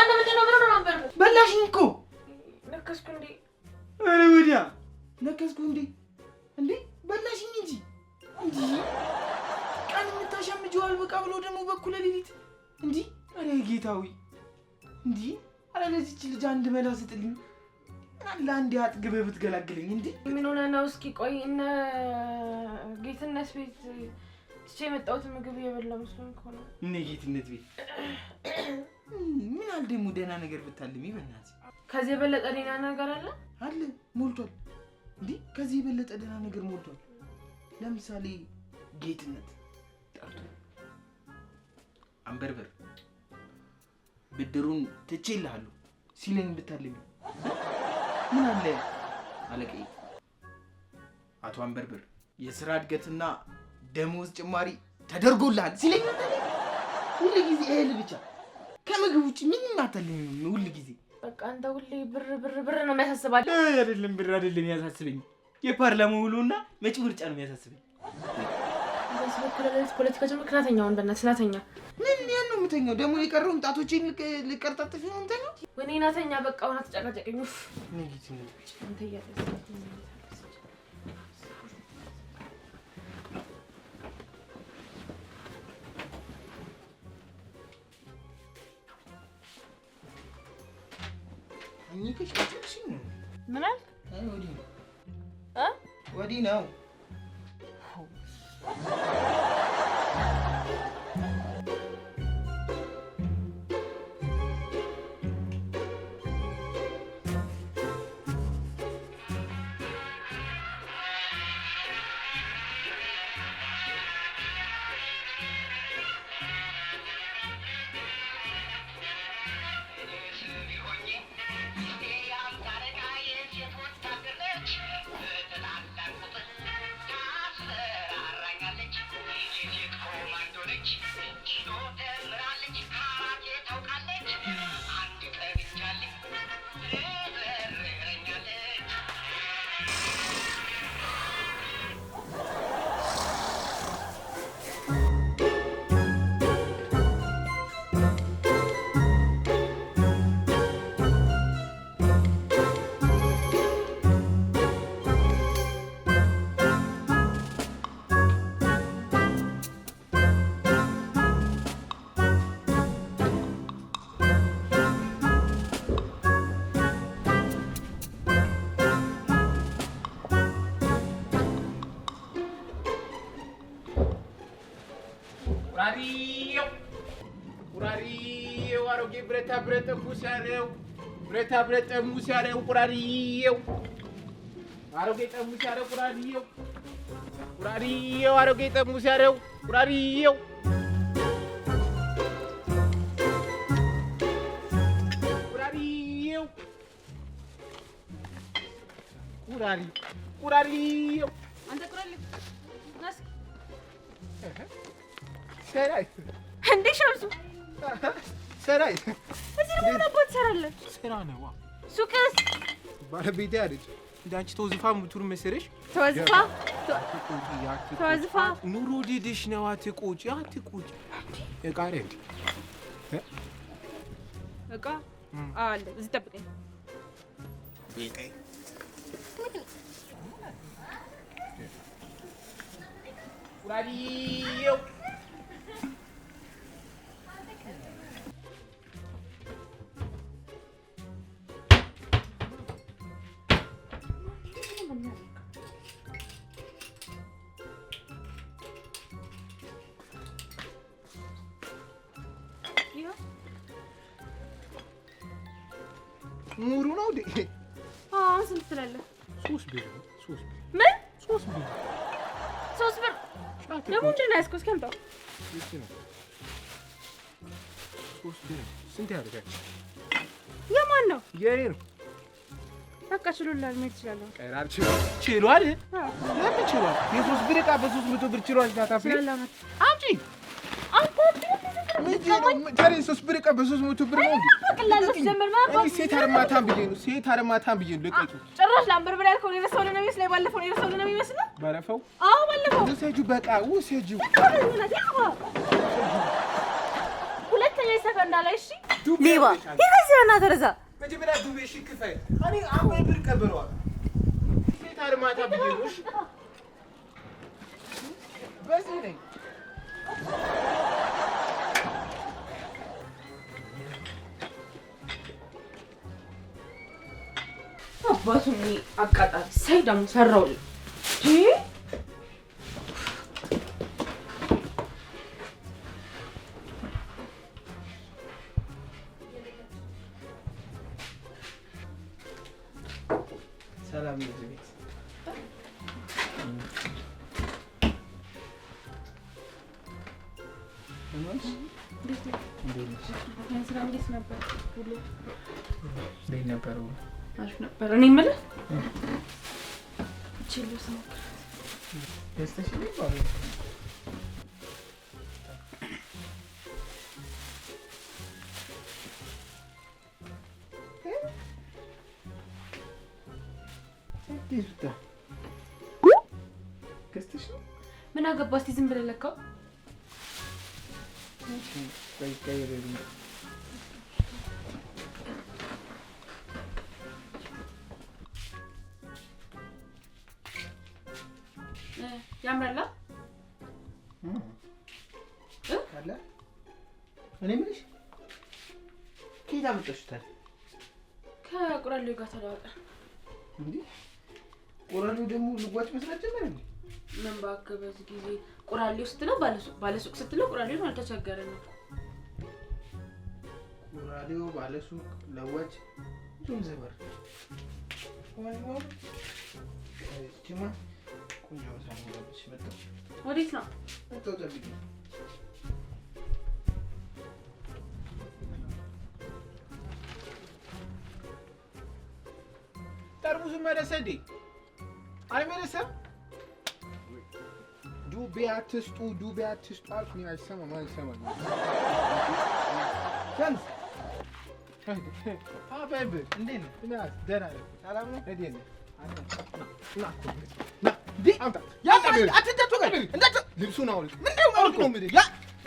ማነው ምንድነው ብሎ ነበር በላሽኝ እኮ ነከስኩ እንዴ አረ ወዲያ ነከስኩ እንዴ በላሽኝ እንጂ ቀን የምታሸምጂው አልበቃ ብሎ ደግሞ በኩለ ሌሊት እንዴ አረ ጌታዊ እንዴ አረ ለዚች ልጅ አንድ መላ ስጥልኝ ለአንድ አጥግበህ ብትገላግለኝ እንዴ ምን ሆነ ነው እስኪ ቆይ እነ ጌትነት ቤት እቺ የመጣሁት ምግብ የበላው መስሎኝ እኮ ነው እነ ጌትነት ቤት ምን አልደሙ ደህና ነገር ብታልሚ በእናትህ ከዚህ የበለጠ ደህና ነገር አለ ሞልቷል እንዴ ከዚህ የበለጠ ደህና ነገር ሞልቷል ለምሳሌ ጌትነት ጠርቶ አንበርበር ብድሩን ትቼልሃለሁ ሲለኝ ብታልሚ ምን አለ አለቀይ አቶ አንበርበር የሥራ እድገትና ደሞዝ ጭማሪ ተደርጎልሃል ሲለኝ ሁሉ ጊዜ እህል ብቻ ከምግብ ውጪ ምንም አታልኝም ሁሉ ጊዜ በቃ አንተ ሁሌ ብር ነው የሚያሳስባል አይደለም ብር አይደለም ያሳስበኝ የፓርላማው ውሎና መጪ ምርጫ ነው የሚያሳስበኝ በስበክለለት ፖለቲካ ጀምሮ ክናተኛውን በእናትህ ምን ያነው ምተኛው ደግሞ የቀረው ጣቶቼን ልቀርጣጥፍ ነው ምተኛው ወኔ ናተኛ በቃ ወና ተጨቃጨቀኝ ንግት ነው አንተ ያለስ እኚህ ከሽከሽ ነው ምን አልክ አይ ወዲ ነው ቁራሪው አሮጌ ብረታ ሙሲያሬው ቁራሪው አሮጌ ጠሙሲያሬው ቁራሪው አሮጌ ጠሙሲያሬው ቁራሪው አንተ ቁራሪ ናስ ሰራይ እንዴ ሸምሱ ሰራይ እዚህ ነው ነበር ሰራለህ ሰራ ነው ሱቅስ ባለቤቴ አይደል እንዳንቺ ተወዝፋ ሙቱር መሰረሽ ተወዝፋ ኑሮ ዲዲሽ ነው አትቆጪ እቃሬ እቃ አለ እዚህ ጠብቀኝ ቤቴ ቁራሪው ሙሩ ነው ደ ስንት ትላለህ? 3 ብር ምን? 3 ብር ደግሞ እንጂ ነው ያስኩት ከንተው 3 ብር ስንት ያደርጋል? የማን ነው? የኔ ነው። በቃ ችሎላል ማለት ይችላል። ቀራር ችሏል። ለምን ችሏል? የ3 ብር ዕቃ በ300 ብር ችሏል። ታታፊ አንቺ ታዲያ 3 ብር ዕቃ በ300 ብር ነው እንዴ? ሴት አርማታም ብዬ ነው ልቀቂ። ጭራሽ ላምበር ብላ ያልከው የረሳው ለነብይ ላይ ባለፈው የረሳው ለነብይ ይመስላል። ባለፈው ውሰጂው በቃ ውሰጂው። ሁለተኛ ይሰፋ እንዳላይ እሺ ሌባ ይከስራና ተረዛ መጀመሪያ ዱቤ እሺ ክፈይ እኔ አሁን ብር ቀበረዋል ሴት አርማታ ቢሆንሽ በዚህ ነኝ አባቱኒ አቃጣሪ ሳይዳም ሰራው ሰላም ልጅ ቤት አሪፍ ነበር እኔ የምልህ ችሎስ ነው ደስተሽ ነው ባለው ይስታ ከስተሽ ምን አገባ እስቲ ዝም ብለህ ለካው ቀይ ያምራላ አለ እኔ ምንሽ ከየት አመጣሽታል ከቁራሌው ጋር ተለዋወጠ እንዴ ቁራሌው ደግሞ ልጓጭ መስራት ጀመረ እንዴ ምን ባከ በዚህ ጊዜ ቁራሌው ስትለው ባለሱቅ ስትለው ቁራሌው አልተቸገረም ቁራሌው ባለሱቅ ለዋጭ ምን ዘበር ዋው ቲማ ቆንጆ ሳሙራብሽ መጣ ወዴት ነው መጣው ጠብቂ ጠርሙሱ መለሰ እንዴ አይመለሰም ዱቤ አትስጡ አልኩኝ አይሰማም ቻንስ አባብ እንዴት ነህ እና ደህና ነህ ሰላም ነው እንዴት ነህ ና ዲ አንተ ያ አትደቱ ጋር እንዴት ልብሱን አውልቅ ምንድነው አውልቅ ነው ምንድነው ያ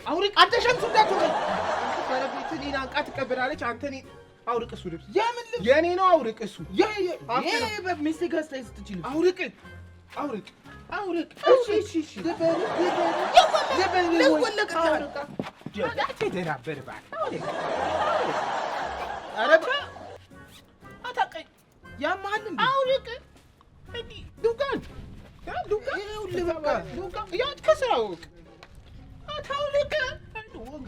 አውልቅ አትሸምሱ እንዳቱ ጋር አንተ ባለቤት ዲና አንቃ ትቀበላለች አንተ ነህ አውልቅ እሱ ልብስ የምን ልብስ የኔ ነው አውልቅ እሱ ይሄ በሚስት ጋር ስታይስ ትችል አውልቅ እሺ ደበል ወለቀ አውልቅ ተራበር ባል አረባ አታቀኝ ያማል እንዴ አውልቅ እንዴ ዱጋን ይኸውልህ በቃ ዱጋ ያት ከስራው አታውልቅ ወጋ